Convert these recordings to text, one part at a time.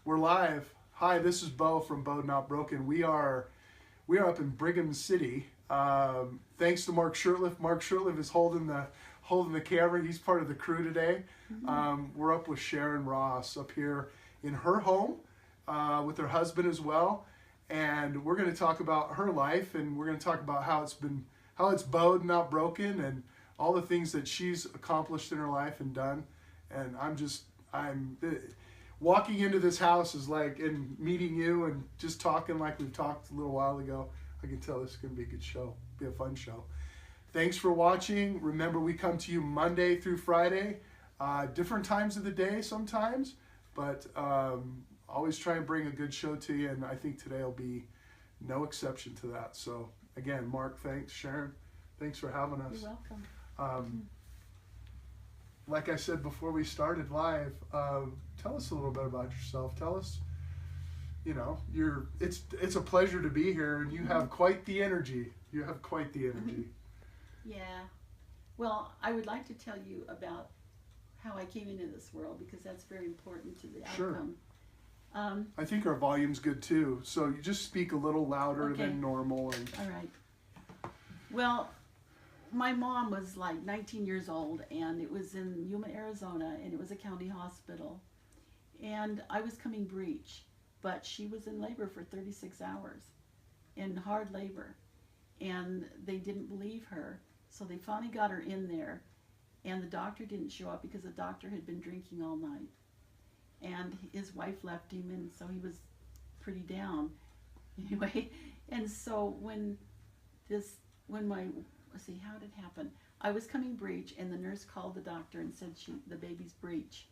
We're live. Hi, this is Beau from BEAU'D Not Broken. We are up in Brigham City. Thanks to Mark Shurtleff. Mark Shurtleff is holding the camera. He's part of the crew today. We're up with Sharon Ross up here in her home with her husband as well, and we're going to talk about her life, and we're going to talk about how it's BEAU'D Not Broken, and all the things that she's accomplished in her life and done. And I'm walking into this house is like, and meeting you and just talking like we've talked a little while ago. I can tell this is going to be a good show, be a fun show. Thanks for watching. Remember, we come to you Monday through Friday, different times of the day sometimes, but always try and bring a good show to you, and I think today will be no exception to that. So again, Mark, thanks. Sharon, thanks for having us. You're welcome. Like I said before we started live, tell us a little bit about yourself. Tell us, it's a pleasure to be here, and you have quite the energy. You have quite the energy. Yeah. Well, I would like to tell you about how I came into this world, because that's very important to the outcome. I think our volume's good too, so you just speak a little louder than normal. All right. Well, my mom was like 19 years old, and it was in Yuma, Arizona, and it was a county hospital. And I was coming breech, but she was in labor for 36 hours, in hard labor. And they didn't believe her, so they finally got her in there, and the doctor didn't show up because the doctor had been drinking all night. And his wife left him, and so he was pretty down. Anyway, and so let's see, how did it happen? I was coming breech, and the nurse called the doctor and said the baby's breech,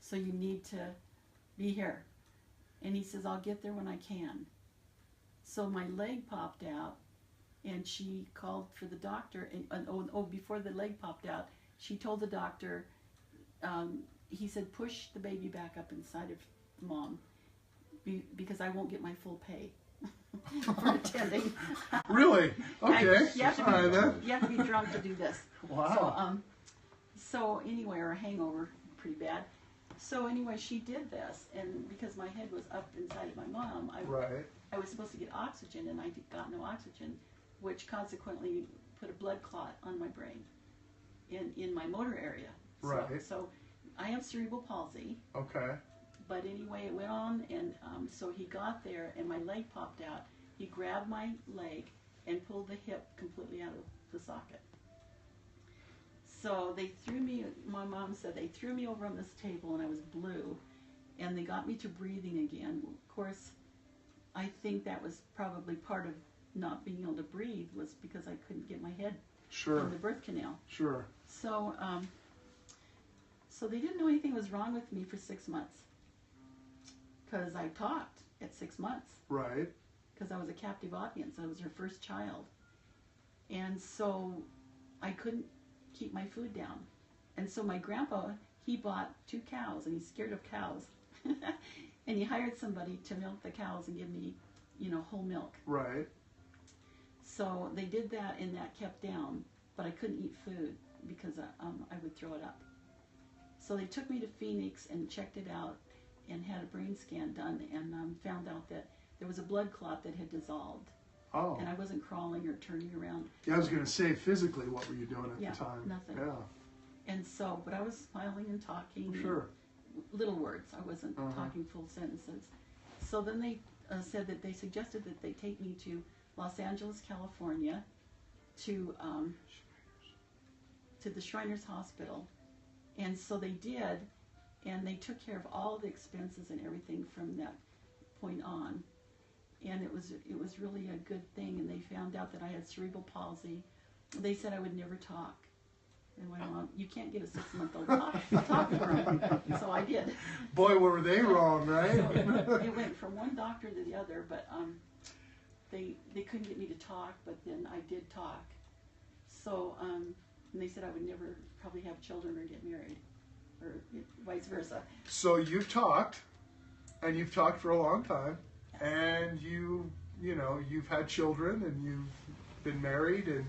so you need to be here. And he says, I'll get there when I can. So my leg popped out, and she called for the doctor, and before the leg popped out, she told the doctor, he said, push the baby back up inside of mom, because I won't get my full pay for attending. Really? Okay. You have to be drunk to do this. Wow. So anyway, or a hangover, pretty bad. So anyway, she did this, and because my head was up inside of my mom, I was supposed to get oxygen, and I got no oxygen, which consequently put a blood clot on my brain, in my motor area. So I have cerebral palsy. Okay. But anyway, it went on, and so he got there, and my leg popped out. He grabbed my leg and pulled the hip completely out of the socket. So they threw me, my mom said, they threw me over on this table, and I was blue, and they got me to breathing again. Of course, I think that was probably part of not being able to breathe, was because I couldn't get my head in the birth canal. So they didn't know anything was wrong with me for 6 months, because I talked at 6 months. Right. Because I was a captive audience. I was her first child. And so I couldn't keep my food down. And so my grandpa, he bought 2 cows, and he's scared of cows. And he hired somebody to milk the cows and give me, whole milk. Right. So they did that, and that kept down. But I couldn't eat food because I would throw it up. So they took me to Phoenix and checked it out, and had a brain scan done, and found out that there was a blood clot that had dissolved. Oh. And I wasn't crawling or turning around. Yeah, I was going to say, physically, what were you doing at the time? Nothing. Yeah. And so, but I was smiling and talking. Sure. Little words. I wasn't talking full sentences. So then they said that they suggested that they take me to Los Angeles, California, to the Shriners Hospital. And so they did, and they took care of all the expenses and everything from that point on. And it was really a good thing, and they found out that I had cerebral palsy. They said I would never talk. And my mom, you can't get a 6-month-old talking from. So I did. Boy, were they wrong, right? So it went from one doctor to the other, but they couldn't get me to talk, but then I did talk. So, and they said I would never probably have children or get married, or vice versa. So you've talked, and you've talked for a long time, and you've had children, and you've been married, and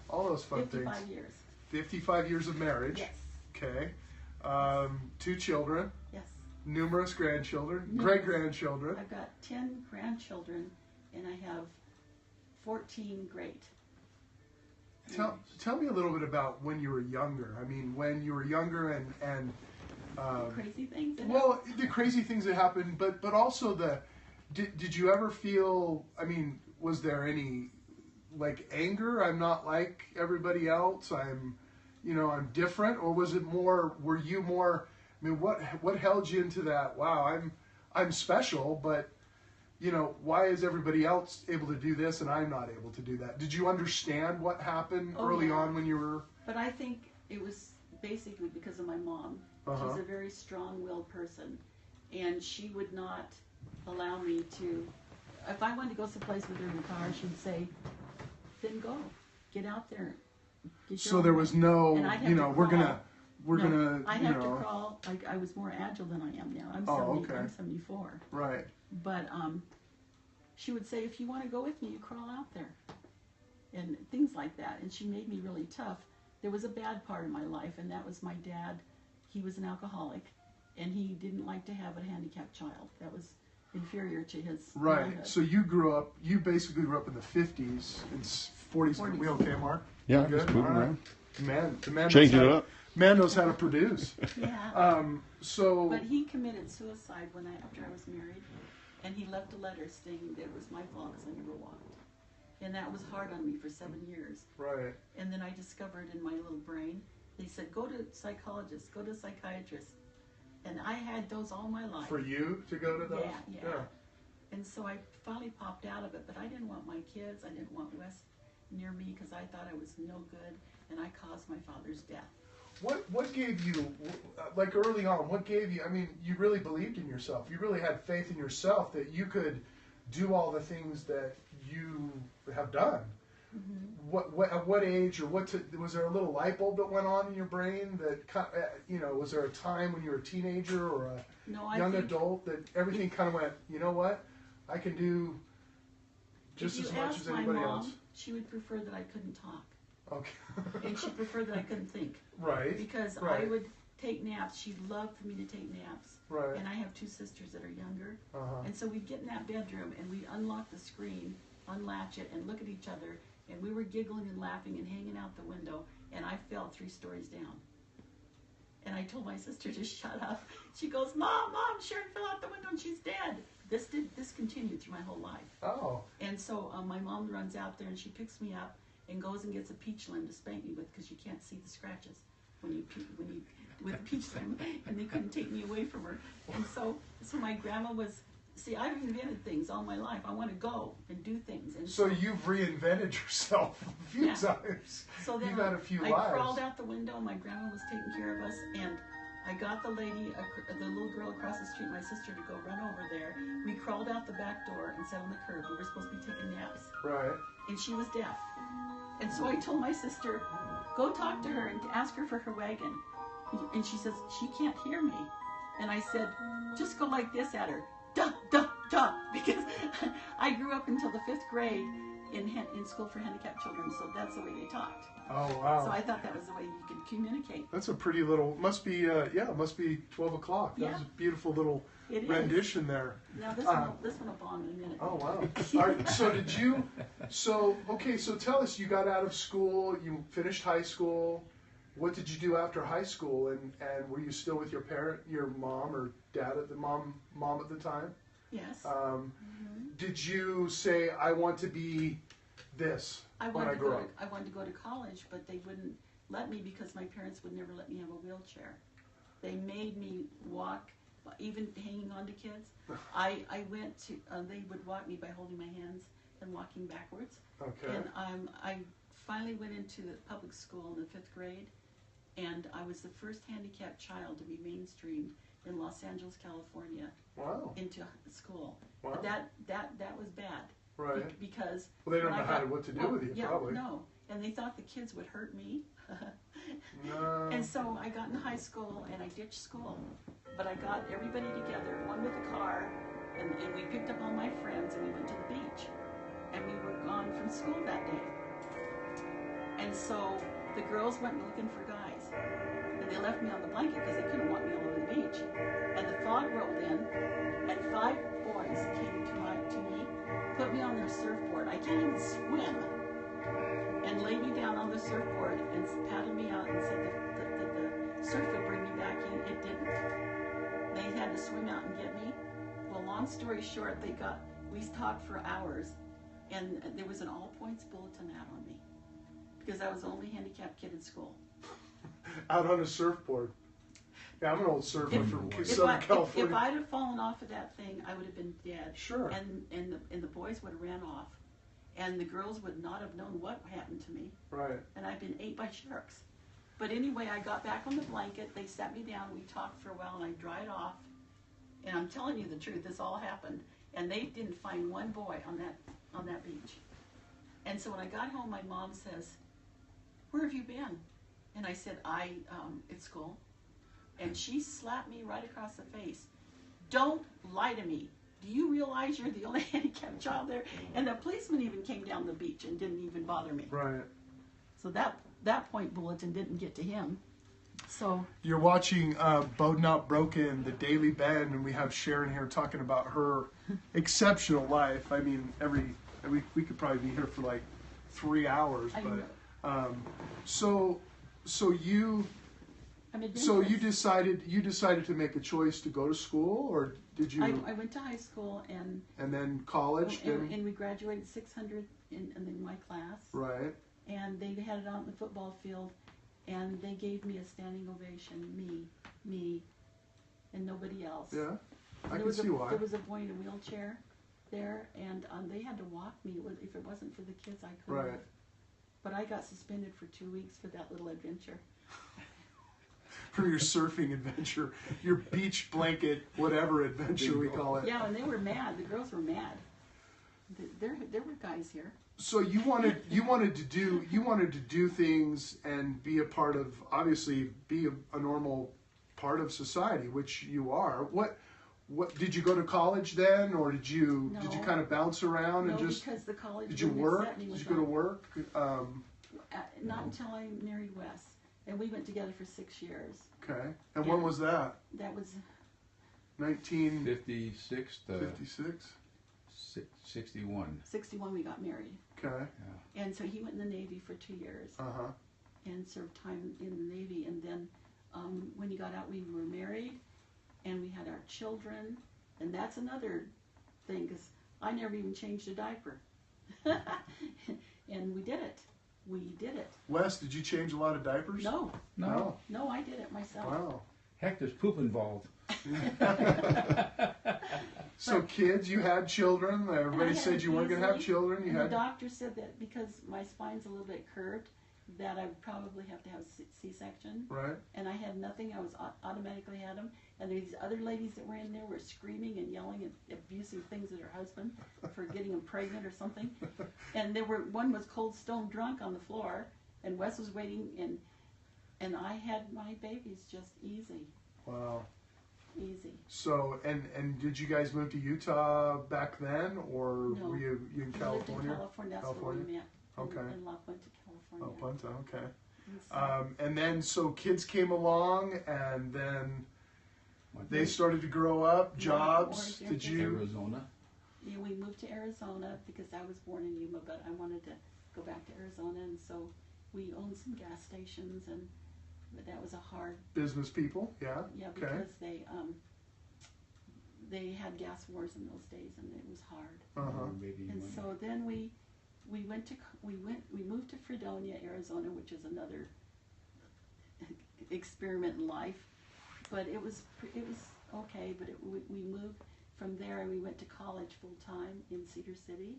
all those fun 55 things. years. 55 years of marriage. Yes. Okay. 2 children. Yes. Numerous grandchildren, great-grandchildren. I've got 10 grandchildren, and I have 14 great. Tell me a little bit about when you were younger. I mean, when you were younger and crazy things. Well, the crazy things that happened, but also did you ever feel? I mean, was there any like anger? I'm not like everybody else. I'm different, or was it more? Were you more? I mean, what held you into that? Wow, I'm special, but why is everybody else able to do this and I'm not able to do that? Did you understand what happened early on when you were? But I think it was basically because of my mom. She's a very strong-willed person, and she would not allow me to. If I wanted to go someplace with her in the car, she'd say, "Then go, get out there." So there was no, we're gonna. I'd have to crawl. I was more agile than I am now. I'm 74. Right. But she would say, if you want to go with me, you crawl out there, and things like that. And she made me really tough. There was a bad part of my life, and that was my dad. He was an alcoholic, and he didn't like to have a handicapped child. That was inferior to his manhood. So you basically grew up in the 50s and 40s. We okay, Mark? Yeah, just moving around. The man changing it up. Man knows how to produce. Yeah. But he committed suicide after I was married, and he left a letter stating that it was my fault because I never walked, and that was hard on me for 7 years. Right. And then I discovered in my little brain, they said, go to psychologists, go to psychiatrists, and I had those all my life. For you to go to those? Yeah. And so I finally popped out of it, but I didn't want my kids. I didn't want Wes near me because I thought I was no good, and I caused my father's death. What gave you, like early on, what gave you, I mean, you really believed in yourself. You really had faith in yourself that you could do all the things that you have done. Mm-hmm. At what age, or was there a little light bulb that went on in your brain that, was there a time when you were a teenager or a young adult that everything kind of went, you know what, I can do just as much as anybody else? She would prefer that I couldn't talk. Okay. And she preferred that I couldn't think. Right. Because I would take naps. She loved for me to take naps. Right. And I have 2 sisters that are younger. Uh-huh. And so we'd get in that bedroom and we'd unlock the screen, unlatch it, and look at each other. And we were giggling and laughing and hanging out the window. And I fell 3 stories down. And I told my sister to shut up. She goes, Mom, Sharon fell out the window and she's dead. This continued through my whole life. Oh. And so my mom runs out there and she picks me up and goes and gets a peach limb to spank me with because you can't see the scratches when you with a peach limb, and they couldn't take me away from her. And so my grandma was. See, I've invented things all my life. I want to go and do things. And so you've reinvented yourself a few times. So then you've had a few I lives. crawled out the window. My grandma was taking care of us, and I got the little girl across the street, my sister, to go run over there. We crawled out the back door and sat on the curb. We were supposed to be taking naps. Right. And she was deaf. And so I told my sister, go talk to her and ask her for her wagon. And she says, she can't hear me. And I said, just go like this at her. Duh, duh, duh. Because I grew up until the 5th grade in school for handicapped children, so that's the way they talked. Oh, wow. So I thought that was the way you could communicate. That's a pretty little, must be 12 o'clock. That was a beautiful little rendition there. Now this one will bomb in a minute. Oh, wow. All right, so tell us, you got out of school, you finished high school. What did you do after high school, and were you still with your mom or dad at the mom at the time? Yes. Did you say, I want to be this when I grow up? I wanted to go to college, but they wouldn't let me because my parents would never let me have a wheelchair. They made me walk, even hanging on to kids. I went to, they would walk me by holding my hands and walking backwards. Okay. And I finally went into the public school in the 5th grade, and I was the first handicapped child to be mainstreamed in Los Angeles, California. Wow. Into school. Wow. But that was bad. Right. Because they don't know what to do with you, probably. No. And they thought the kids would hurt me. No. And so I got in high school and I ditched school. But I got everybody together, one with a car, and we picked up all my friends and we went to the beach. And we were gone from school that day. And so the girls went looking for guys. And they left me on the blanket because they couldn't walk me all over the beach. And the fog rolled in, and 5 boys came to me, put me on their surfboard. I can't even swim. And laid me down on the surfboard and paddled me out and said that the surf would bring me back in. It didn't. They had to swim out and get me. Well, long story short, we talked for hours, and there was an all-points bulletin out on me because I was the only handicapped kid in school. Out on a surfboard. Yeah, I'm an old surfer from Southern California. If I'd have fallen off of that thing, I would have been dead. Sure. And the boys would have ran off, and the girls would not have known what happened to me. Right. And I've been ate by sharks. But anyway, I got back on the blanket. They set me down. We talked for a while, and I dried off. And I'm telling you the truth. This all happened, and they didn't find one boy on that beach. And so when I got home, my mom says, "Where have you been?" And I said, at school. And she slapped me right across the face. "Don't lie to me. Do you realize you're the only handicapped child there?" And the policeman even came down the beach and didn't even bother me. Right. So that point bulletin didn't get to him. So you're watching BEAU'D Not Broken, the Daily Bend, and we have Sharon here talking about her exceptional life. I mean, we could probably be here for like 3 hours, but so you decided to make a choice to go to school, or did you? I went to high school and then college, and we graduated 600 in my class. Right. And they had it out in the football field, and they gave me a standing ovation. Me, and nobody else. Yeah, I can see why. There was a boy in a wheelchair there, and they had to walk me. If it wasn't for the kids, I couldn't. Right. Have. But I got suspended for 2 weeks for that little adventure. For your surfing adventure, your beach blanket, whatever adventure we call it. Yeah, and they were mad. The girls were mad. There were guys here. So you wanted to do things and be a part of, obviously be a normal part of society, which you are. What did you go to college then, or did you kind of bounce around and just? Because the college. Did you work? Did you go to work? Not until I married Wes, and we went together for 6 years. Okay, and when was that? That was 1956 to 56. 61. 61 we got married. Okay. Yeah. And so he went in the Navy for 2 years. And served time in the Navy. And then when he got out, we were married, and we had our children. And that's another thing, because I never even changed a diaper. And we did it. We did it. Wes, did you change a lot of diapers? No. No. No, I did it myself. Wow. Heck, there's poop involved. So kids, you had children. Everybody said you weren't going to have children. The doctor said that because my spine's a little bit curved, that I would probably have to have C-section. Right. And I had nothing. I was automatically had them. And these other ladies that were in there were screaming and yelling and abusive things at her husband for getting them pregnant or something. And one was cold stone drunk on the floor, and Wes was waiting, and I had my babies just easy. Wow. Easy. So, and did you guys move to Utah back then, or No. were you in California? We lived in California. That's where we met. Okay. In La Puente, California. Oh, Punta, okay. And so, And then, so kids came along, and then they started to grow up, jobs. Did you? Arizona. yeah, we moved to Arizona because I was born in Yuma, but I wanted to go back to Arizona, and so we owned some gas stations, but that was a hard Business people, yeah. Yeah, Okay. because they had gas wars in those days, and it was hard. And so then we moved to Fredonia, Arizona, which is another experiment in life. But it was okay. But we moved from there, and we went to college full time in Cedar City.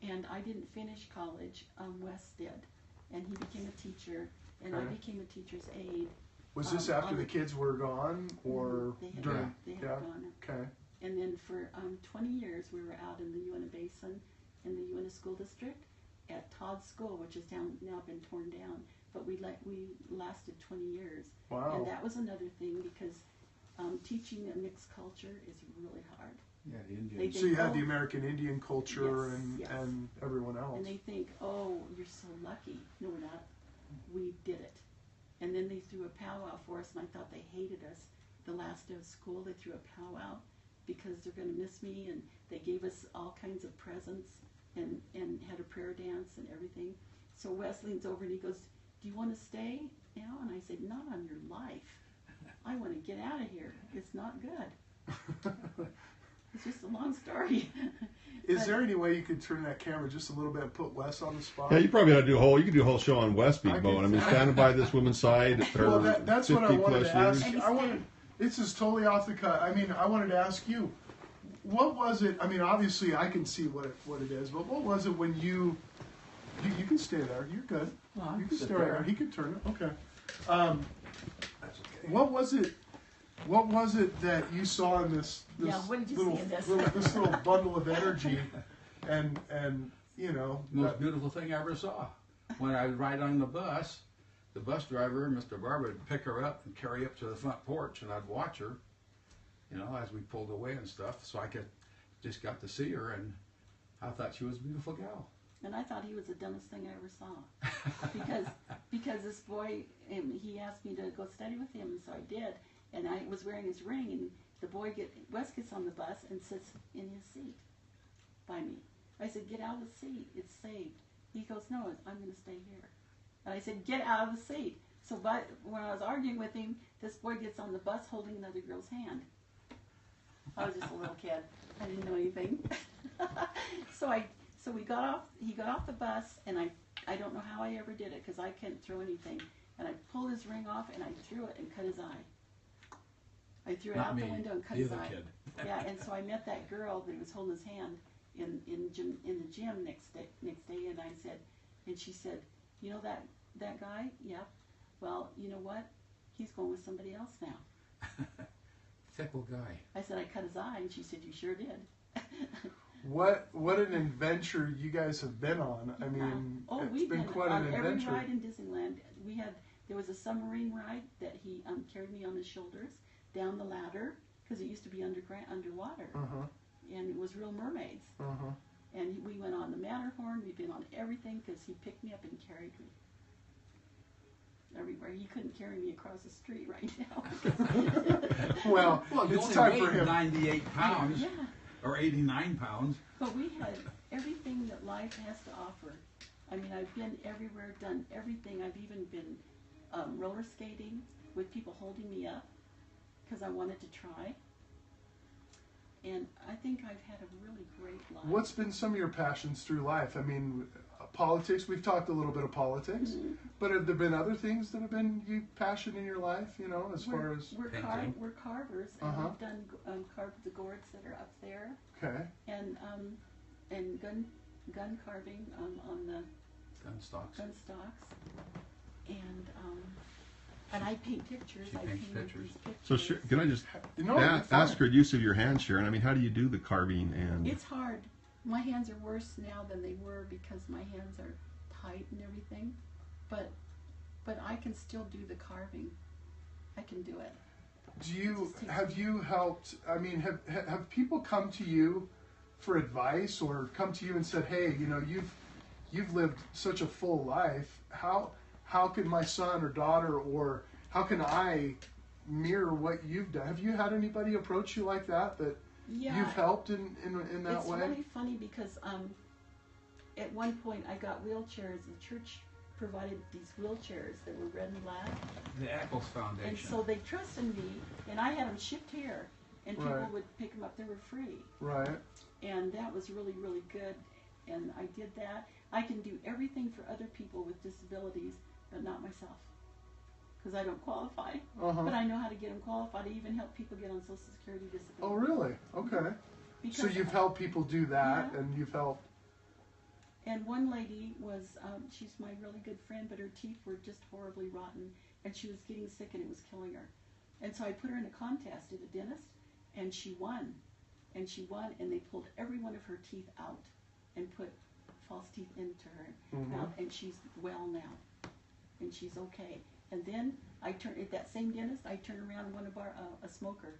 And I didn't finish college. Wes did, and he became a teacher, and I became a teacher's aide. Was this after the kids were gone, or they had, during? They had gone. Okay. And then for 20 years, we were out in the Uinta Basin, in the Uinta School District, at Todd's School, which is now been torn down. But we lasted 20 years. Wow. And that was another thing, because teaching a mixed culture is really hard. Yeah, the Indians. So you had the American Indian culture Yes. and everyone else. And they think, oh, you're so lucky. No, we're not. We did it. And then they threw a powwow for us, and I thought they hated us. the last day of school, they threw a powwow because they're going to miss me, and they gave us all kinds of presents and had a prayer dance and everything. So Wes leans over and he goes, "Do you want to stay now?" And I said, "Not on your life. I want to get out of here. It's not good." It's just a long story. Is there any way you could turn that camera just a little bit and put Wes on the spot? Yeah, you probably ought to do a whole. You could do a whole show on West Beat Bowen. I mean, standing by this woman's side for Well, that's 50 what I wanted plus to ask. years. This is totally off the cut. I mean, I wanted to ask you, what was it? I mean, obviously, I can see what it is, but what was it when you can stay there. You're good. Well, You can sit stay right there. there. He can turn it. Okay. That's okay. What was it? What was it that you saw in this Yeah, what did you little, see in this? this little bundle of energy, and you know, Most beautiful thing I ever saw. When I would ride on the bus driver, Mr. Barber, would pick her up and carry her up to the front porch, and I'd watch her, you know, as we pulled away and stuff. So I just got to see her, and I thought she was a beautiful gal. And I thought he was the dumbest thing I ever saw, because this boy, he asked me to go study with him, and so I did. And I was wearing his ring, and the boy Wes gets on the bus and sits in his seat by me. I said, "Get out of the seat. It's saved." He goes, "No, I'm going to stay here." And I said, "Get out of the seat." So when I was arguing with him, this boy gets on the bus holding another girl's hand. I was just a little kid. I didn't know anything. So he got off the bus, and I don't know how I ever did it because I can't throw anything. And I pulled his ring off, and I threw it and cut his eye. I threw it out the window and cut his eye. Kid. Yeah, and so I met that girl that was holding his hand in the gym next day, and I said, and she said, "You know that guy? Yep. Well, you know what? He's going with somebody else now." Fickle guy. I said, "I cut his eye," and she said, "You sure did." What an adventure you guys have been on. I mean, we've been quite on an every adventure. ride in Disneyland. There was a submarine ride that he carried me on his shoulders down the ladder because it used to be underwater, and it was real mermaids. And we went on the Matterhorn. We've been on everything because he picked me up and carried me everywhere. He couldn't carry me across the street right now. Well, you it's only time weighed for him. 98 pounds, Yeah. or 89 pounds. But we had everything that life has to offer. I mean, I've been everywhere, done everything. I've even been roller skating with people holding me up because I wanted to try. And I think I've had a really great life. What's been some of your passions through life? I mean, politics. We've talked a little bit of politics, but have there been other things that have been you passion in your life? You know, as far as we're carvers, and we've done carved the gourds that are up there. Okay. And gun carving on the Gun stocks. And I paint pictures. She I paints painted pictures. these pictures. So can I just You know, ask her use of your hands, Sharon? I mean, how do you do the carving and? It's hard. My hands are worse now than they were because my hands are tight and everything. But I can still do the carving. I can do it. Have you helped? I mean, have people come to you for advice or come to you and said, "Hey, you know, you've lived such a full life. How can my son or daughter, or how can I mirror what you've done?" Have you had anybody approach you like that Yeah, you've helped in that it's way? really funny because at one point I got wheelchairs. The church provided these wheelchairs that were red and black. The Eccles Foundation. And so they trusted me, and I had them shipped here, and people Right. would pick them up. They were free. Right. And that was really, really good. And I did that. I can do everything for other people with disabilities, but not myself. Because I don't qualify. But I know how to get them qualified. I even help people get on Social Security disability. Oh, really? Okay. Because So you've helped people do that, Yeah. and you've helped. And one lady was, she's my really good friend, but her teeth were just horribly rotten. And she was getting sick and it was killing her. And so I put her in a contest at a dentist, and she won. And she won, and they pulled every one of her teeth out and put false teeth into her mouth, and she's well now. And she's okay. And then at that same dentist, I turned around and won a smoker.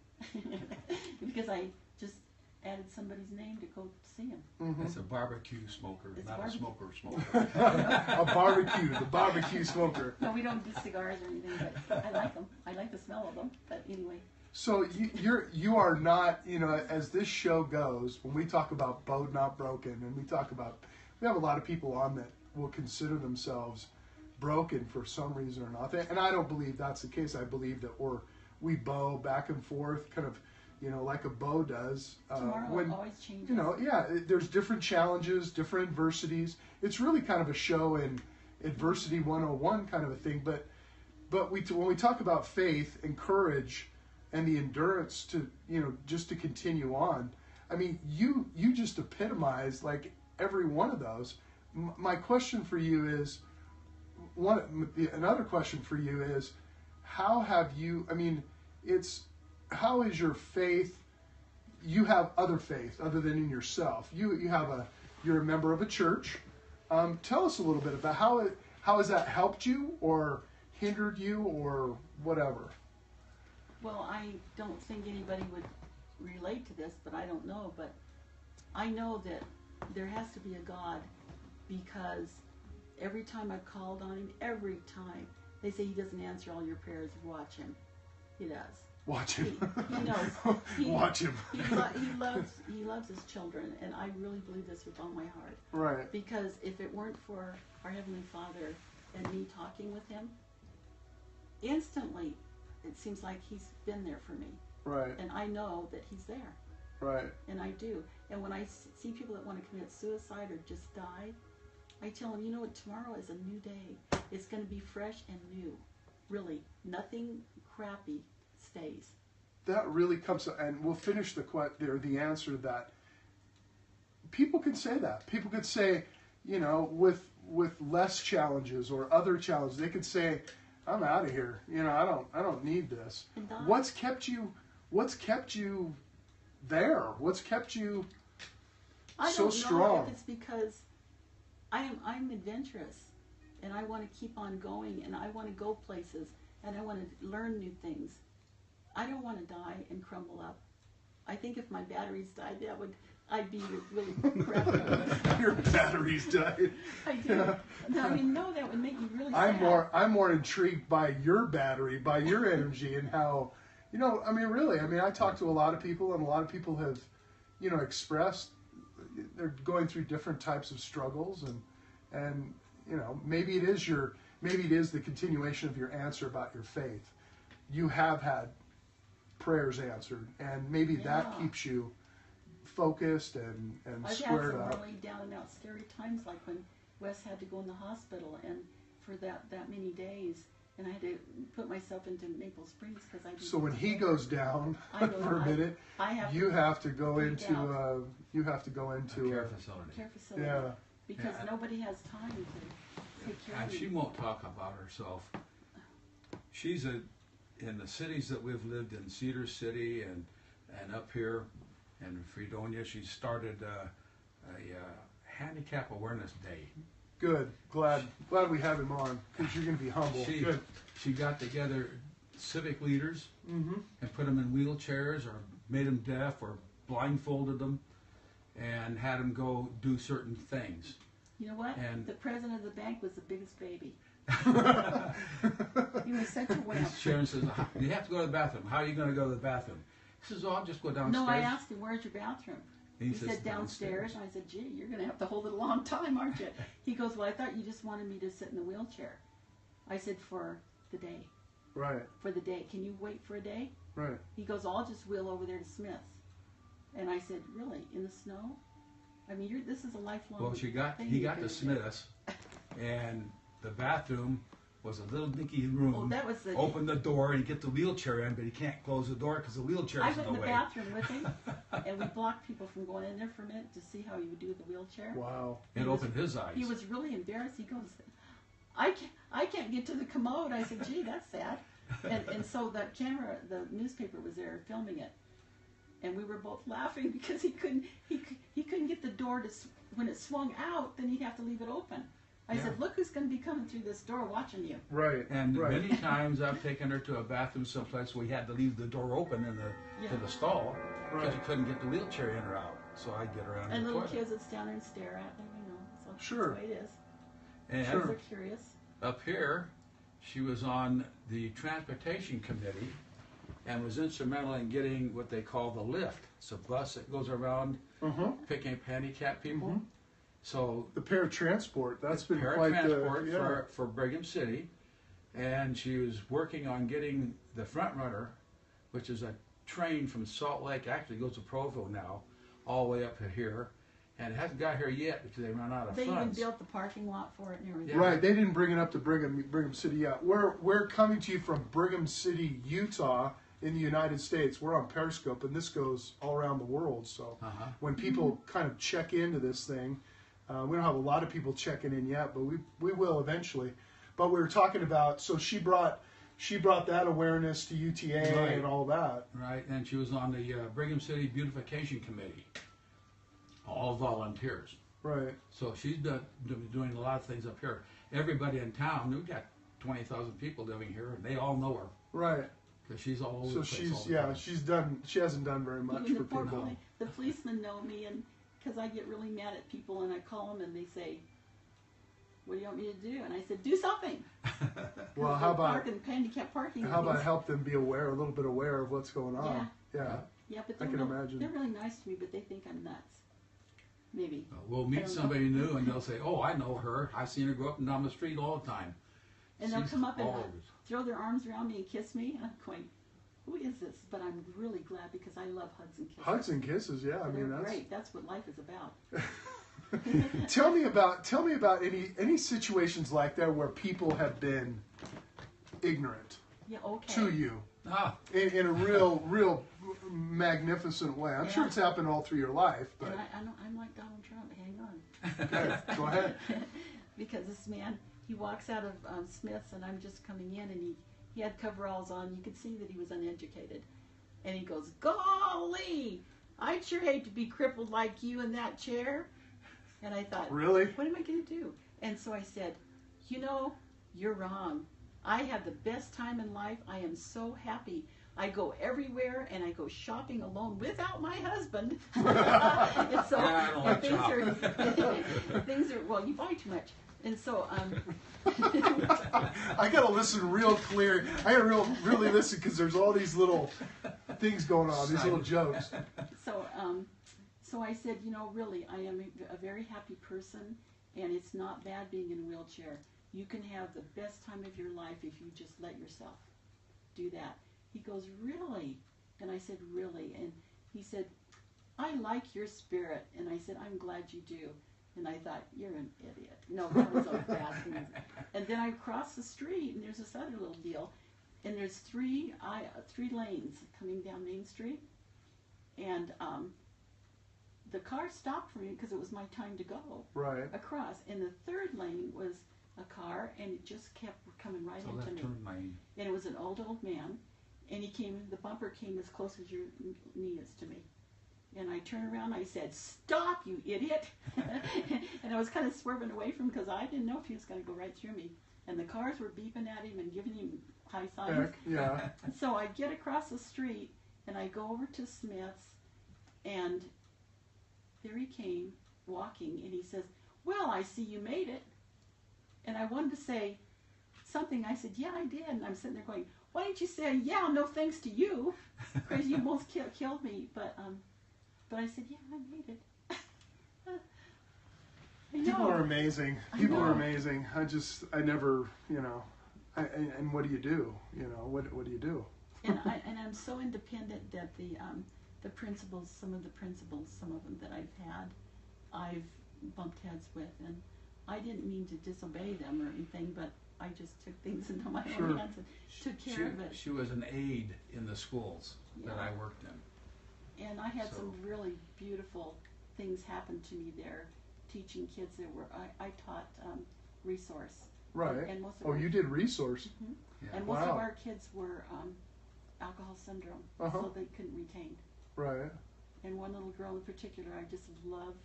Because I just added somebody's name to go see him. It's a barbecue smoker, It's not barbecue. a smoker. The barbecue smoker. No, we don't do cigars or anything, but I like them. I like the smell of them. But anyway, So you are not, you know, as this show goes, when we talk about BEAU'D Not Broken, and we have a lot of people on that will consider themselves broken for some reason or not. And I don't believe that's the case. I believe that we bow back and forth, kind of, you know, like a bow does. Tomorrow always changes. You know, yeah, there's different challenges, different adversities. It's really kind of a show in adversity 101 kind of a thing. But when we talk about faith and courage and the endurance to, you know, just to continue on, I mean, you just epitomize like every one of those. My question for you is, another question for you is, how have you, I mean, how is your faith, you have other faith other than in yourself. You're a member of a church. Tell us a little bit about how has that helped you or hindered you or whatever? Well, I don't think anybody would relate to this, but I don't know. But I know that there has to be a God, because every time I've called on him, every time, they say he doesn't answer all your prayers. Watch him. He does. Watch him. He knows. Watch him. He loves his children, and I really believe this with all my heart. Right. Because if it weren't for our Heavenly Father and me talking with him, instantly, it seems like he's been there for me. Right. And I know that he's there. Right. And I do. And when I see people that want to commit suicide or just die, I tell them, you know what, tomorrow is a new day. It's going to be fresh and new. Really, nothing crappy stays. That really comes, and we'll finish the answer to that. People can say that. People could say, you know, with less challenges or other challenges, they could say, I'm out of here. You know, I don't need this. What's kept you there? What's kept you so strong? I don't know if it's because I'm adventurous, and I want to keep on going, and I want to go places, and I want to learn new things. I don't want to die and crumble up. I think if my batteries died, I'd be really crappy. Your batteries died. I do. Yeah. No, I mean, no, that would make me really I'm sad. I'm more intrigued by your battery, by your energy, and how, you know, I mean, really, I mean, I talk to a lot of people, and a lot of people have, you know, expressed they're going through different types of struggles, and you know, maybe it is the continuation of your answer about your faith. You have had prayers answered, and maybe that keeps you focused and squared up. I've had some really down and out scary times, like when Wes had to go in the hospital, and for that many days, and I had to put myself into Maple Springs because I didn't. So when he goes down for a minute, you have to go into a care facility. Care facility. Yeah. Because nobody has time to take care of you. She won't talk about herself. She's in the cities that we've lived in, Cedar City and up here in Fredonia, she started a handicap awareness day. Good. Glad we have him on, because you're going to be humble. Good. She got together civic leaders and put them in wheelchairs, or made them deaf, or blindfolded them, and had them go do certain things. You know what? And the president of the bank was the biggest baby. He was such a wimp. Sharon says, you have to go to the bathroom. How are you going to go to the bathroom? He says, oh, I'll just go downstairs. No, I asked him, where's your bathroom? He said, downstairs. And I said, gee, you're going to have to hold it a long time, aren't you? He goes, well, I thought you just wanted me to sit in the wheelchair. I said, for the day. Right. For the day. Can you wait for a day? Right. He goes, I'll just wheel over there to Smith's. And I said, really? In the snow? I mean, this is a lifelong he got to Smith's, and the bathroom was a little dinky room. Oh, that was open the door and you get the wheelchair in, but he can't close the door because the wheelchair is in the way. I went in the bathroom with him, and we blocked people from going in there for a minute to see how he would do with the wheelchair. Wow! It opened his eyes. He was really embarrassed. He goes, I can't get to the commode. I said, gee, that's sad. And so that camera, the newspaper was there filming it, and we were both laughing because he couldn't get the door to, when it swung out, then he'd have to leave it open. I said, look who's going to be coming through this door watching you. Right. And many times I've taken her to a bathroom someplace where we had to leave the door open in the stall because you couldn't get the wheelchair in or out. So I'd get around and the little toilet. kids would stand there and stare at them, you know. So sure. That's the way it is. And they're curious. Up here, she was on the transportation committee and was instrumental in getting what they call the lift. It's a bus that goes around picking up handicapped people. So the paratransport, that's been quite the for Brigham City, and she was working on getting the front runner, which is a train from Salt Lake, actually goes to Provo now, all the way up to here, and it hasn't got here yet because they ran out of funds. They even built the parking lot for it and everything. Right, they didn't bring it up to Brigham City yet. We're coming to you from Brigham City, Utah, in the United States. We're on Periscope, and this goes all around the world. So when people kind of check into this thing, we don't have a lot of people checking in yet, but we will eventually. But we were talking about, so she brought that awareness to UTA and all that. Right, and she was on the Brigham City Beautification Committee, all volunteers. Right. So she's doing a lot of things up here. Everybody in town, we've got 20,000 people living here, and they all know her. Right. Because she's all over so the place. She hasn't done very much for people. The policemen know me, and because I get really mad at people, and I call them, and they say, "What do you want me to do?" And I said, "Do something." Well, how about handicap parking? How about help them be aware, a little bit aware of what's going on? Yeah, but I can imagine. They're really nice to me, but they think I'm nuts. Maybe. We'll meet somebody new, and they'll say, "Oh, I know her. I've seen her go up and down the street all the time." And they'll come up and throw their arms around me and kiss me, and I'm going, "Who is this?" But I'm really glad because I love hugs and kisses. Hugs and kisses, yeah. I mean, that's great. That's what life is about. Tell me about any situations like that where people have been ignorant to you in a real magnificent way. I'm sure it's happened all through your life, but I'm like Donald Trump. Hang on. Okay, go ahead. Because this man, he walks out of Smith's, and I'm just coming in, and he had coveralls on. You could see that he was uneducated, and he goes, "Golly, I'd sure hate to be crippled like you in that chair." And I thought, really? What am I going to do? And so I said, you're wrong. I have the best time in life. I am so happy. I go everywhere, and I go shopping alone without my husband. And so I don't like things are, well, you buy too much. And so, I got to listen real clear. I got to really listen because there's all these little things going on, these little jokes. So I said, really, I am a very happy person, and it's not bad being in a wheelchair. You can have the best time of your life if you just let yourself do that. He goes, "Really?" And I said, "Really?" And he said, "I like your spirit." And I said, "I'm glad you do." And I thought, "You're an idiot." No, that was a bad thing. And then I crossed the street, and there's this other little deal, and there's three lanes coming down Main Street, and the car stopped for me because it was my time to go across. And the third lane was a car, and it just kept coming right into me. And it was an old man, and the bumper came as close as your knee is to me. And I turned around, I said, "Stop, you idiot!" And I was kind of swerving away from him because I didn't know if he was going to go right through me. And the cars were beeping at him and giving him high signs. Yeah. So I get across the street, and I go over to Smith's, and there he came, walking, and he says, "Well, I see you made it." And I wanted to say something. I said, "Yeah, I did." And I'm sitting there going, "Why didn't you say, 'Yeah, no thanks to you'? Because you almost killed me." But I said, "Yeah, I made it." People are amazing. People are amazing. I never, and what do you do? What do you do? And I'm so independent that the principals, some of them that I've had, I've bumped heads with, and I didn't mean to disobey them or anything, but I just took things into my own hands and took care of it. She was an aide in the schools that I worked in. And I had some really beautiful things happen to me there, teaching kids that were, I taught resource. Right. And most of you did resource. Mm-hmm. Yeah. And most of our kids were alcohol syndrome, so they couldn't retain. Right. And one little girl in particular, I just love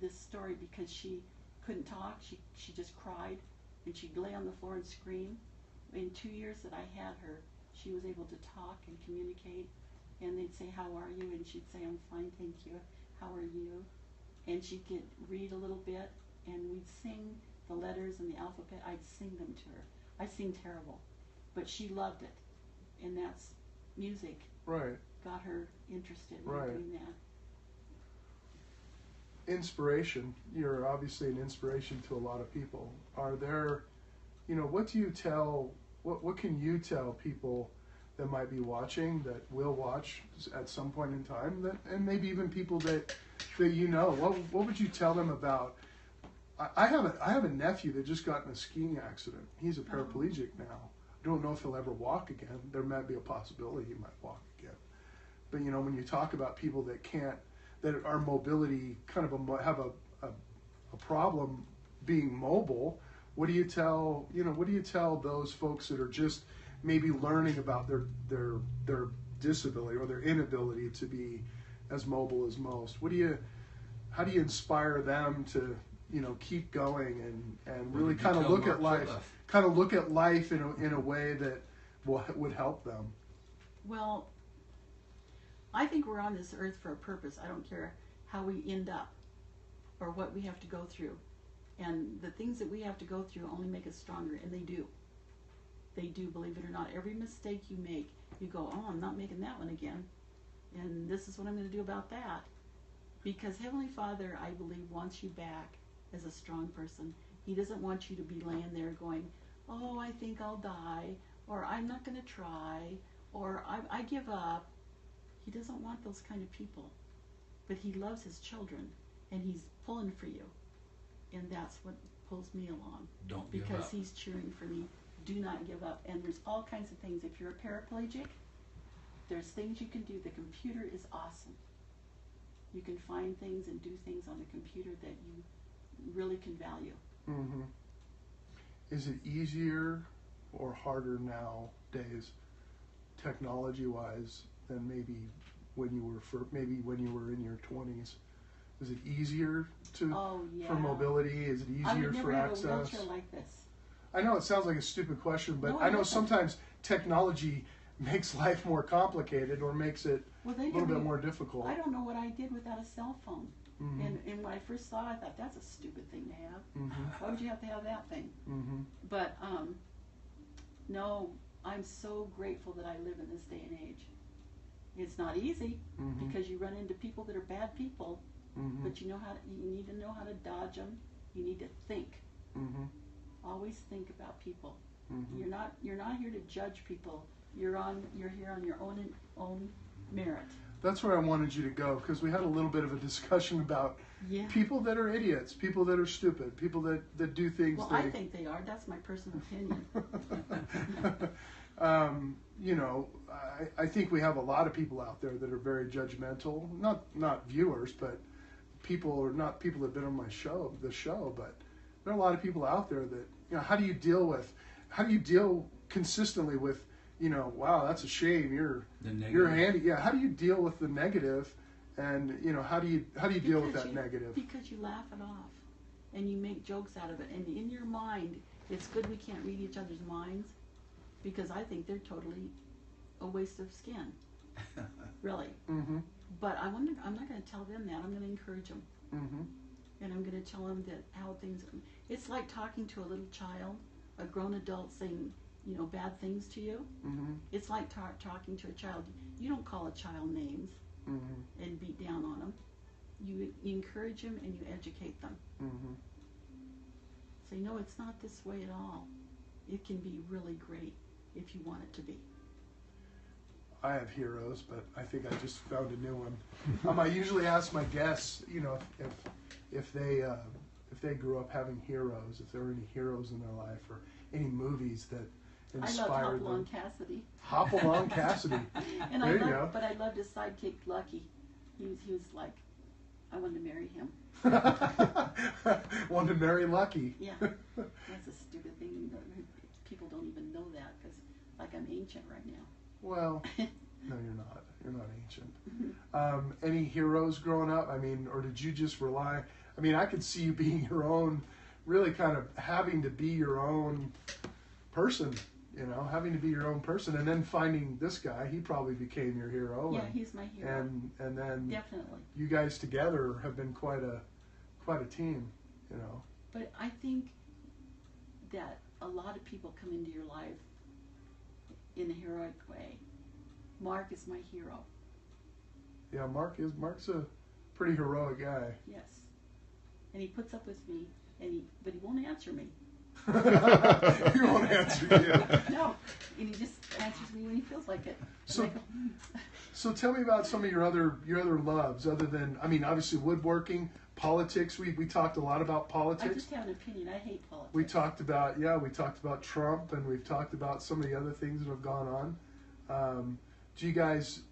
this story because she couldn't talk. She just cried, and she'd lay on the floor and scream. In 2 years that I had her, she was able to talk and communicate. And they'd say, "How are you?" And she'd say, "I'm fine, thank you. How are you?" And she could read a little bit, and we'd sing the letters and the alphabet. I'd sing them to her. I sing terrible, but she loved it, and that's music Right. got her interested in Right. doing that. Inspiration. You're obviously an inspiration to a lot of people. Are there, what do you tell, what can you tell people that might be watching, that will watch at some point in time, and maybe even people that what would you tell them about? I have a nephew that just got in a skiing accident. He's a paraplegic now. I don't know if he'll ever walk again. There might be a possibility he might walk again. But when you talk about people that can't, that are mobility kind of have a problem being mobile, what do you tell those folks that are just maybe learning about their disability or their inability to be as mobile as most? How do you inspire them to keep going and really kind of look at life in a way that would help them? Well, I think we're on this earth for a purpose. I don't care how we end up or what we have to go through. And the things that we have to go through only make us stronger, and they do. They do, believe it or not. Every mistake you make, you go, oh, I'm not making that one again. And this is what I'm going to do about that. Because Heavenly Father, I believe, wants you back as a strong person. He doesn't want you to be laying there going, oh, I think I'll die, or I'm not going to try, or I give up. He doesn't want those kind of people. But He loves His children, and He's pulling for you. And that's what pulls me along. Don't give up. Because He's cheering for me. Do not give up. And there's all kinds of things. If you're a paraplegic, there's things you can do. The computer is awesome. You can find things and do things on the computer that you really can value. Mm-hmm. Is it easier or harder nowadays, technology-wise, than maybe when you were in your 20s? Is it easier for mobility? Is it easier for access? I would never have a wheelchair like this. I know it sounds like a stupid question, but No, I know sometimes technology makes life more complicated or makes it a little bit more difficult. I don't know what I did without a cell phone. Mm-hmm. And when I first saw it, I thought, that's a stupid thing to have. Mm-hmm. Why would you have to have that thing? Mm-hmm. But no, I'm so grateful that I live in this day and age. It's not easy because you run into people that are bad people, but you need to know how to dodge them. You need to think. Always think about people. You're not here to judge people. You're here on your own merit. That's where I wanted you to go, because we had a little bit of a discussion about people that are idiots, people that are stupid, people that do things. Well, I think they are. That's my personal opinion. I think we have a lot of people out there that are very judgmental. Not viewers, but people, or not people that have been on the show, but there are a lot of people out there that, how do you deal consistently with, wow, that's a shame, you're handy. Yeah, how do you deal with the negative, and how do you deal with that negative? Because you laugh it off, and you make jokes out of it, and in your mind, it's good we can't read each other's minds, because I think they're totally a waste of skin, really. But I'm not going to tell them that. I'm going to encourage them, and I'm going to tell them that how things. It's like talking to a little child, a grown adult saying, bad things to you. It's like talking to a child. You don't call a child names and beat down on them. You encourage them and you educate them. Say, no, it's not this way at all. It can be really great if you want it to be. I have heroes, but I think I just found a new one. I usually ask my guests, if they grew up having heroes, if there were any heroes in their life, or any movies that inspired them. I loved Hopalong Cassidy. Hopalong Cassidy. And there you go. But I loved his sidekick Lucky. He was like, I wanted to marry him. Wanted to marry Lucky. Yeah, that's a stupid thing. People don't even know that, because like I'm ancient right now. Well, no, you're not. You're not ancient. Any heroes growing up? Or did you just rely? I could see you being your own, really kind of having to be your own person, having to be your own person, and then finding this guy. He probably became your hero. Yeah, he's my hero. And then definitely you guys together have been quite a team, But I think that a lot of people come into your life in a heroic way, Mark is my hero. Yeah, Mark's a pretty heroic guy. Yes. And he puts up with me, but he won't answer me. He won't answer you. No, and he just answers me when he feels like it. So tell me about some of your other loves, other than, I mean, obviously woodworking, politics. We talked a lot about politics. I just have an opinion. I hate politics. We talked about Trump, and we've talked about some of the other things that have gone on. Do you guys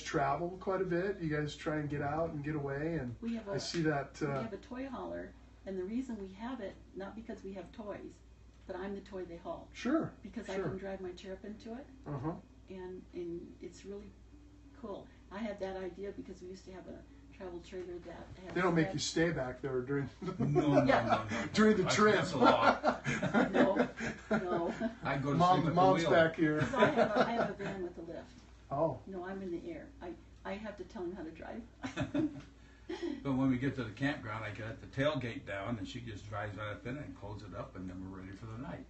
travel quite a bit? Do you guys try and get out and get away? And I see that we have a toy hauler, and the reason we have it, not because we have toys, but I'm the toy they haul. Sure. Because I can drive my chair up into it. And it's really cool. I had that idea because we used to have a travel trailer that had. They don't make you stay back there during No. during the trip. That's a lot. No. I go to sleep Mom's at the wheel. back here. I have a van with a lift. Oh. No, I'm in the air. I have to tell him how to drive. But when we get to the campground, I get the tailgate down, and she just drives right up in it and closes it up, and then we're ready for the night.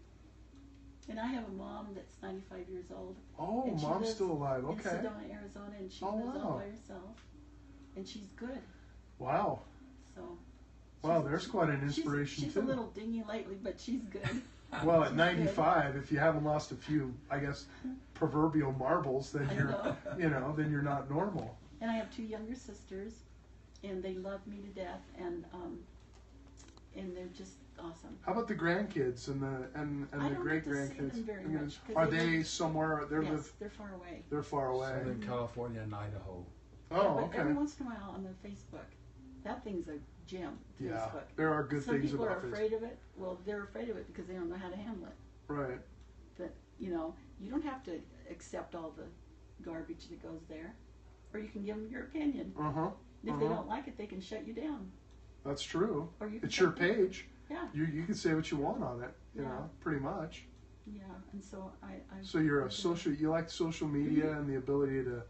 And I have a mom that's 95 years old. Oh, and Mom's still alive. Okay. In Sedona, Arizona, and she lives all by herself. And she's good. Wow. So. Wow, there's quite an inspiration she's too. She's a little dingy lately, but she's good. Well, at 95, if you haven't lost a few, I guess, proverbial marbles, then then you're not normal. And I have 2 younger sisters, and they love me to death, and they're just awesome. How about the grandkids and the great grandkids? Are they somewhere? Yes, they're far away. They're far away. Southern California and Idaho. Oh, but okay. Every once in a while on the Facebook, that thing's a gem. Yeah, Facebook. there are good things Some people about are afraid of it. Well, they're afraid of it because they don't know how to handle it. Right. But you don't have to accept all the garbage that goes there, or you can give them your opinion. If they don't like it, they can shut you down. That's true. Or you can it's your page. Yeah. You can say what you want on it. You know, pretty much. Yeah, and so I So you're you like social media and the ability to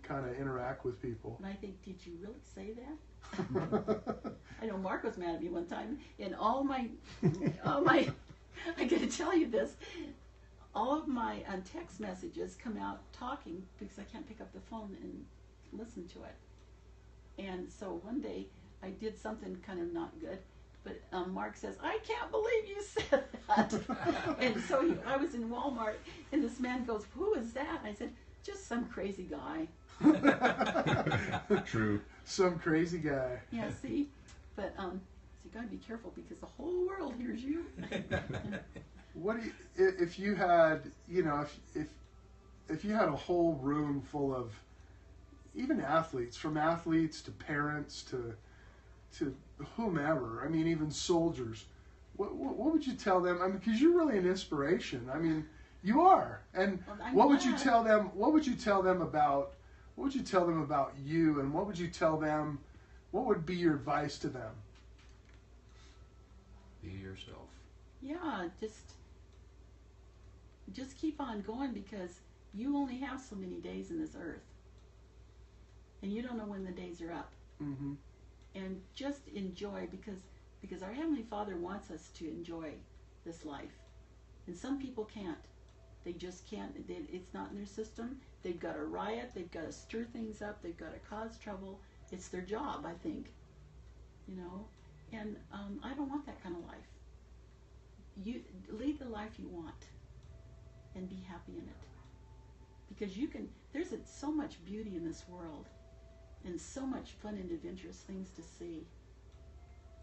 kind of interact with people. And I think, did you really say that? I know Mark was mad at me one time, and all my, I gotta tell you this, all of my text messages come out talking because I can't pick up the phone and listen to it. And so one day I did something kind of not good, but Mark says, "I can't believe you said that." And so I was in Walmart, and this man goes, "Who is that?" I said, "Just some crazy guy." True. Some crazy guy. Yeah, see? But so you gotta be careful because the whole world hears you. What do you, if you had, if you had a whole room full of even athletes, from athletes to parents to whomever, I mean, even soldiers, what would you tell them? I mean, because you're really an inspiration. I mean, you are. And what would you tell them? What would you tell them about? What would you tell them about you? And what would you tell them? What would be your advice to them? Be yourself. Yeah, just keep on going because you only have so many days in this earth, and you don't know when the days are up. Mm-hmm. And just enjoy because our Heavenly Father wants us to enjoy this life, and some people can't. They just can't. It's not in their system. They've got to riot. They've got to stir things up. They've got to cause trouble. It's their job, I think. And I don't want that kind of life. You lead the life you want, and be happy in it. Because you can. There's so much beauty in this world, and so much fun and adventurous things to see.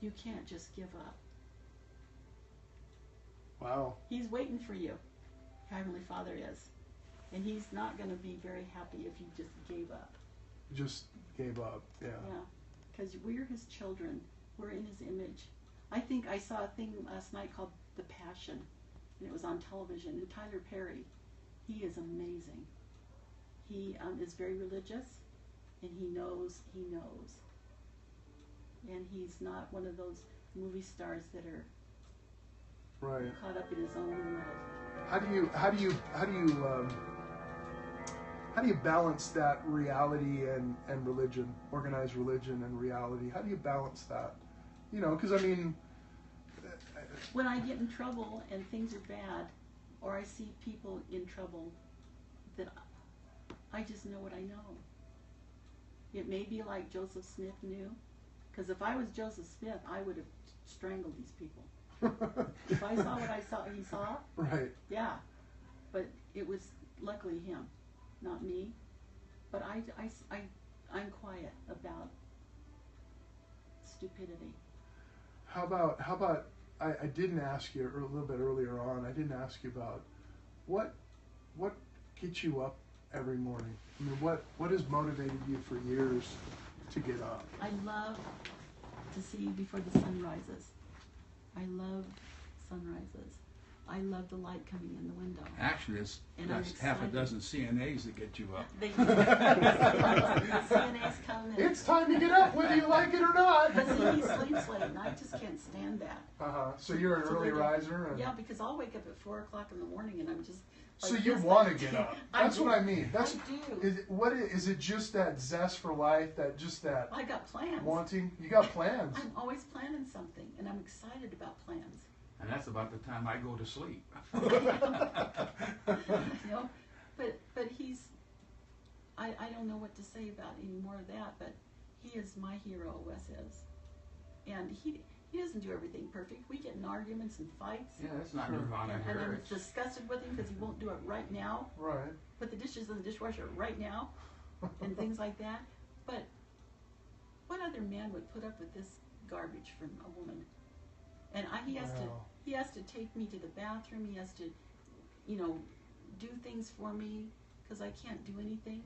You can't just give up. Wow. He's waiting for you. Heavenly Father is. And he's not going to be very happy if you just gave up. Just gave up, yeah. Yeah, because we're his children. We're in his image. I think I saw a thing last night called The Passion, and it was on television, and Tyler Perry, he is amazing. He is very religious, and he knows. And he's not one of those movie stars that are caught up in his own world. How do you balance that reality and religion, organized religion and reality? How do you balance that? Because I mean, when I get in trouble and things are bad, or I see people in trouble, that I just know what I know. It may be like Joseph Smith knew, because if I was Joseph Smith, I would have strangled these people. If I saw what he saw, right? Yeah, but it was luckily him, not me. But I'm quiet about stupidity. How about I didn't ask you a little bit earlier on. I didn't ask you about what gets you up every morning. I mean, what has motivated you for years to get up? I love to see before the sun rises. I love sunrises. I love the light coming in the window. Actually, it's just half a dozen CNAs that get you up. They do. The CNAs come in. It's time to get up, whether you like it or not. But see, he sleeps late, and I just can't stand that. So you're an early riser? And... Yeah, because I'll wake up at 4 o'clock in the morning, and I'm just... So you want to get up. That's what I mean. I do. Is it just that zest for life, that I got plans. Wanting? You got plans. I'm always planning something, and I'm excited about plans. And that's about the time I go to sleep. But he's, I don't know what to say about any more of that, but he is my hero, Wes is. And he doesn't do everything perfect. We get in arguments and fights. Yeah, that's not nirvana here. And I'm disgusted with him because he won't do it right now. Right. Put the dishes in the dishwasher right now, and things like that. But what other man would put up with this garbage from a woman? And he has to take me to the bathroom. He has to, do things for me because I can't do anything.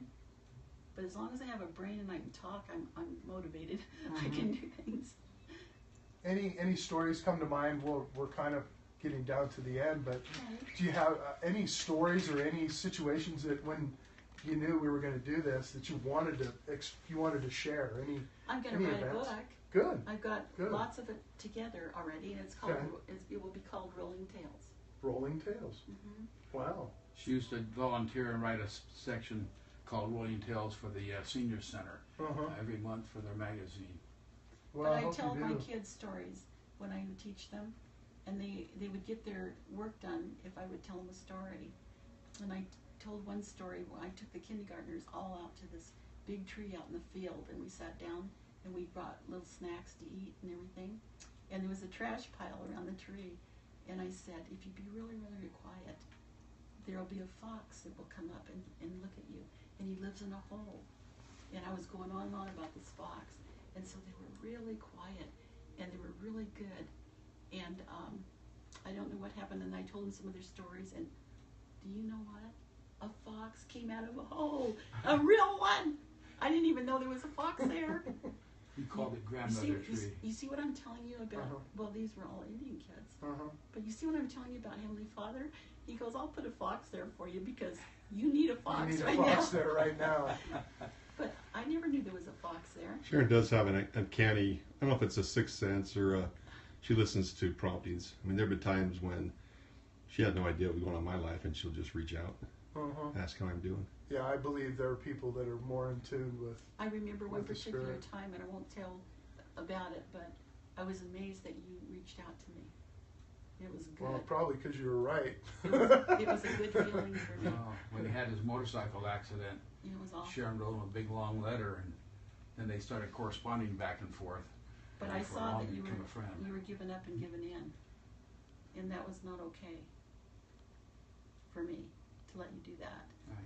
But as long as I have a brain and I can talk, I'm motivated. Mm-hmm. I can do things. Any stories come to mind? We're kind of getting down to the end, but do you have any stories or any situations that when you knew we were going to do this that you wanted to share? I'm going to write a book. Good. I've got lots of it together already, and it's called. It will be called Rolling Tales. Rolling Tales. Mm-hmm. Wow. She used to volunteer and write a section called Rolling Tales for the Senior Center every month for their magazine. Well, but I tell my kids stories when I would teach them, and they would get their work done if I would tell them a story. And I told one story where I took the kindergartners all out to this big tree out in the field, and we sat down and we brought little snacks to eat and everything. And there was a trash pile around the tree, and I said, if you be really, really quiet, there'll be a fox that will come up and look at you, and he lives in a hole. And I was going on and on about this fox. And so they were really quiet, and they were really good. And I don't know what happened, and I told them some of their stories, and do you know what? A fox came out of a hole. A real one! I didn't even know there was a fox there. You called it grandmother tree. You see what I'm telling you about? Well, these were all Indian kids. But you see what I'm telling you about Heavenly Father? He goes, I'll put a fox there for you because you need a fox right now. You need a fox there right now. But I never knew there was a fox there. Sharon does have an uncanny, I don't know if it's a sixth sense or she listens to promptings. I mean, there have been times when she had no idea what was going on in my life, and she'll just reach out, ask how I'm doing. Yeah, I believe there are people that are more in tune with. I remember one particular time, and I won't tell about it, but I was amazed that you reached out to me. It was good. Well, probably because you were right. It was a good feeling for me. When he had his motorcycle accident, it was awful. Sharon wrote him a big long letter, and then they started corresponding back and forth. But I saw that you were giving up and giving in, and that was not okay for me to let you do that. Right.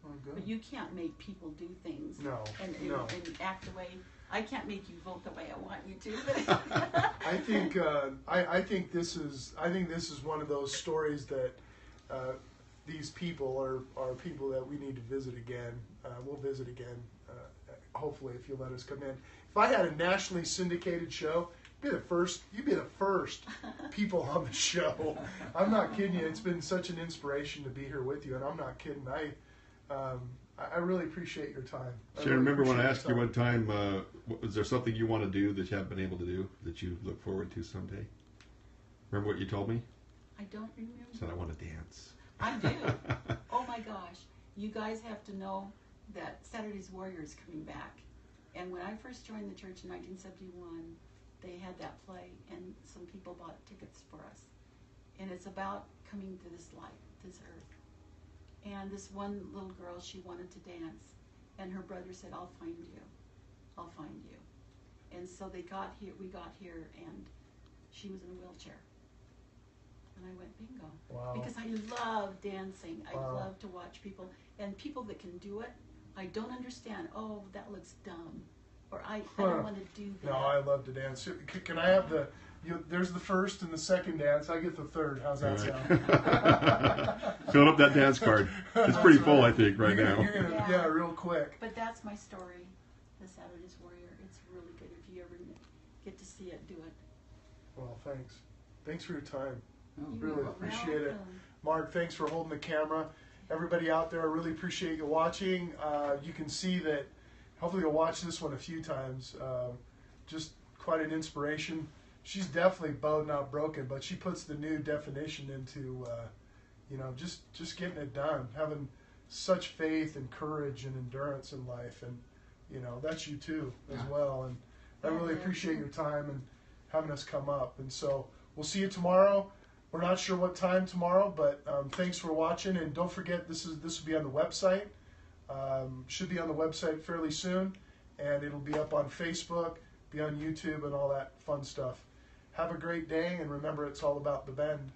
Well, good. But you can't make people do things. No. And act the way. I can't make you vote the way I want you to. I think this is one of those stories that these people are people that we need to visit again. We'll visit again, hopefully, if you let us come in. If I had a nationally syndicated show, you'd be the first people on the show. I'm not kidding you. It's been such an inspiration to be here with you, and I'm not kidding. I really appreciate your time. Sharon, remember when I asked you one time, was there something you want to do that you haven't been able to do that you look forward to someday? Remember what you told me? I don't remember. I said I want to dance. I do. Oh my gosh. You guys have to know that Saturday's Warrior is coming back. And when I first joined the church in 1971, they had that play, and some people bought tickets for us. And it's about coming to this light, this earth. And this one little girl, she wanted to dance, and her brother said, "I'll find you. I'll find you." And so we got here, and she was in a wheelchair. And I went, bingo. Wow. Because I love dancing. I Wow. love to watch people. And people that can do it, I don't understand. Oh, that looks dumb. Or I don't want to do that. No, I love to dance. Can I have there's the first and the second dance. I get the third. How's that sound? Fill up that dance card. It's pretty full, I think, right now. Yeah, real quick. But that's my story, The Saturday's Warrior. It's really good if you ever get to see it, do it. Well, thanks. Thanks for your time. Oh, Really appreciate it. Welcome. Mark, thanks for holding the camera. Everybody out there, I really appreciate you watching. You can see that hopefully you'll watch this one a few times. Just quite an inspiration. She's definitely bowed, not broken, but she puts the new definition into, just getting it done, having such faith and courage and endurance in life. And, that's you too as well. And I really appreciate your time and having us come up. And so we'll see you tomorrow. We're not sure what time tomorrow, but thanks for watching. And don't forget, this will be on the website. Should be on the website fairly soon. And it'll be up on Facebook, be on YouTube, and all that fun stuff. Have a great day, and remember, it's all about the bend.